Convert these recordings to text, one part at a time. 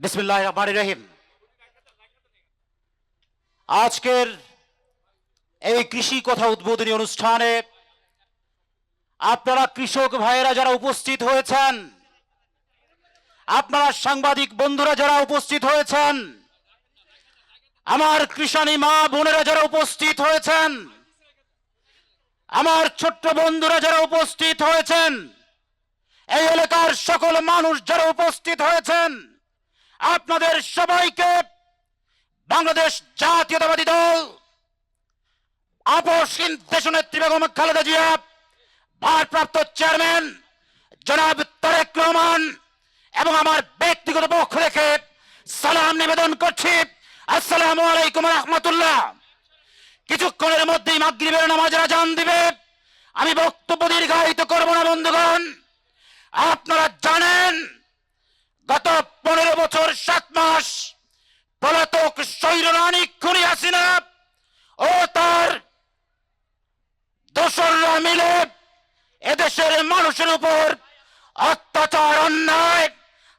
বিসমিল্লাহির রহমানির রহিম। আজকের এই কৃষি কথা উদ্বোধনী অনুষ্ঠানে আপনারা কৃষক ভাইয়েরা যারা উপস্থিত হয়েছেন, আপনারা সাংবাদিক বন্ধুরা যারা উপস্থিত হয়েছেন, আমার কৃষানী মা বোনেরা যারা উপস্থিত হয়েছেন, আমার ছোট্ট বন্ধুরা যারা উপস্থিত হয়েছেন, এই এলাকার সকল মানুষ যারা উপস্থিত হয়েছেন, আপনাদের সবাইকে বাংলাদেশ জাতীয়তাবাদী দল আপসহীন দেশনেত্রী বেগম খালেদা জিয়া ভারপ্রাপ্ত চেয়ারম্যান জনাব তারেক রহমান এবং আমার ব্যক্তিগত পক্ষ থেকে সালাম নিবেদন করছি। আসসালামু আলাইকুম রহমতুল্লাহ। কিছুক্ষণের মধ্যেই মাগরিবের নামাজের আযান দিবে। আমি বক্তব্য দীর্ঘায়িত করব না বন্ধুগণ। আপনারা জানেন গত 15 বছর 7 মাস পলাতক স্বৈররানী খুনি হাসিনা ও তার দোসররা মিলে এদেশের মানুষের উপর অত্যাচার, অন্যায়,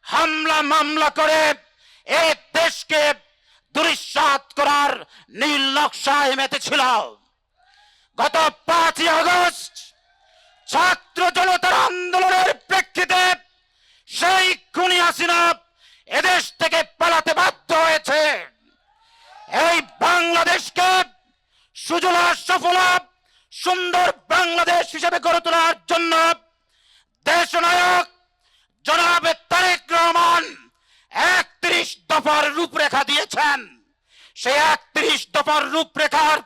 হামলা মামলা করে এই দেশকে দুরিশ্বাত করার নীল নকশায় মেতেছিল। গত 5 আগস্ট ছাত্র জনতার আন্দোলনের প্রেক্ষিতে সেই খুনি হাসিনা এদেশ থেকে পালাতে বাধ্য হয়েছে। এই বাংলাদেশকে সুজলা সফলা সুন্দর বাংলাদেশ হিসেবে গড়ে তোলার জন্য দেশনায়ক জনাব তারেক রহমান 31 দফার রূপরেখা দিয়েছেন। সেই 31 দফার রূপরেখার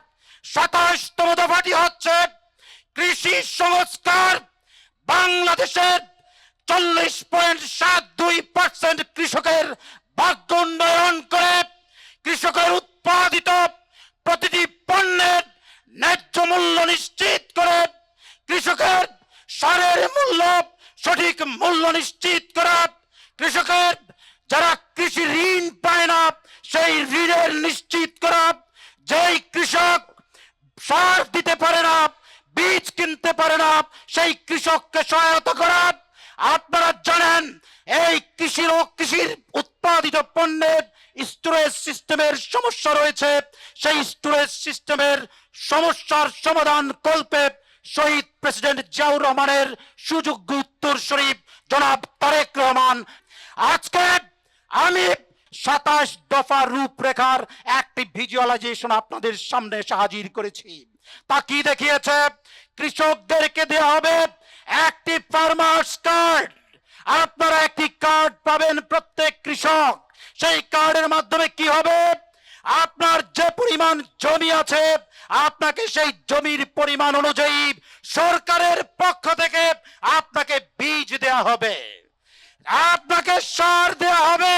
27তম দফাটি হচ্ছে কৃষি সংস্কার। বাংলাদেশের 40.72% কৃষকের ভাগ্য উন্নয়ন করে কৃষকের উৎপাদিত প্রতিটি পণ্যের ন্যায্য মূল্য নিশ্চিত করে কৃষকের সারের মূল্য সঠিক মূল্য নিশ্চিত করা, কৃষকের যারা কৃষি ঋণ পায় না সেই ঋণের নিশ্চিত করা, যেই কৃষক সার দিতে পারে না, বীজ কিনতে পারে না, সেই কৃষককে সহায়তা করা। আপনারা জানেন এই কৃষির উৎপাদিত পণ্যের স্টোরেজ সিস্টেমের সমস্যা রয়েছে। সেই স্টোরেজ সিস্টেমের সমস্যার সমাধান কল্পে শহীদ প্রেসিডেন্ট জিয়াউর রহমানের সুযোগ্য উত্তরসূরি জনাব তারেক রহমান আজকে আমি 27 দফা রূপরেখার একটি ভিজুয়ালাইজেশন আপনাদের সামনে হাজির করেছি। তা কি দেখিয়েছে? কৃষকদেরকে দেওয়া হবে একটি ফার্মার্স কার্ড। আপনারা একটি কার্ড পাবেন প্রত্যেক কৃষক। সেই কার্ডের মাধ্যমে কি হবে? আপনার যে পরিমাণ জমি আছে আপনাকে সেই জমির পরিমাণ অনুযায়ী সরকারের পক্ষ থেকে আপনাকে বীজ দেওয়া হবে, আপনাকে সার দেওয়া হবে।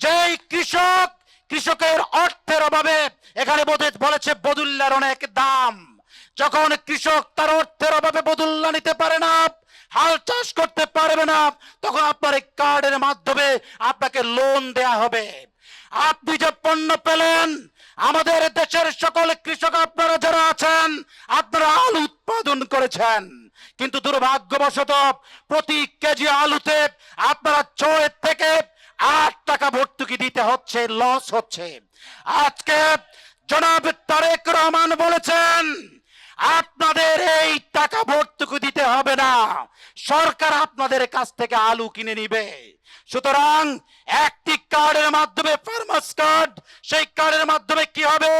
যেই কৃষকের অর্থের অভাবে, এখানে বলেছে বদুল্লার অনেক দাম, যখন কৃষক তার অর্থের অভাবে বদুল্লা নিতে পারে না, হাল চাষ করতে পারবে না, তখন আপনার এই কার্ডের মাধ্যমে আপনাকে লোন দেয়া হবে। আপনি যে পণ্য পেলেন, আমাদের দেশের সকল কৃষক আপনারা যারা আছেন, আপনারা আলু উৎপাদন করেছেন, কিন্তু দুর্ভাগ্যবশত প্রতি কেজি আলুতে আপনারা 6 থেকে 8 টাকা ভর্তুকি দিতে হচ্ছে, লস হচ্ছে। আজকে জনাব তারেক রহমান বলেছেন আপনাদের এই টাকা ভর্তুকি দিতে হবে না, সরকার আপনাদের কাছ থেকে আলু কিনে নিবে। সুতরাং একটি কার্ডের মাধ্যমে, ফার্মার্স কার্ড, সেই কার্ডের মাধ্যমে কি হবে?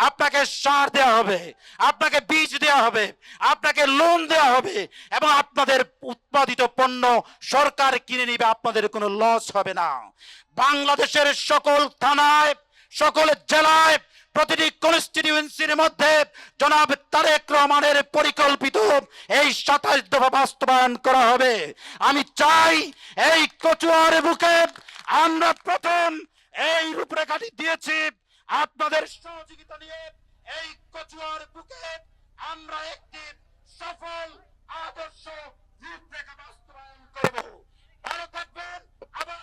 আপনাকে সার দেওয়া হবে, আপনাকে বীজ দেওয়া হবে, আপনাকে লোন দেওয়া হবে এবং আপনাদের উৎপাদিত পণ্য সরকার কিনে নিবে, আপনাদের কোনো লস হবে না। বাংলাদেশের সকল থানায়, সকল জেলায়, প্রতিটি কনস্টিটিউয়েন্সির মধ্যে জনাব তারেক রহমানের পরিকল্পিত এই 27 দফা বাস্তবায়ন করা হবে। আমি চাই এই কচুয়ার বুকে আমরা প্রথম এই রূপরেখাটি দিয়েছি, আপনাদের সহযোগিতা নিয়ে এই কচুয়ার বুকে আমরা একটি সফল আদর্শ রূপরেখা বাস্তবায়ন করব। ভালো থাকবেন। আবার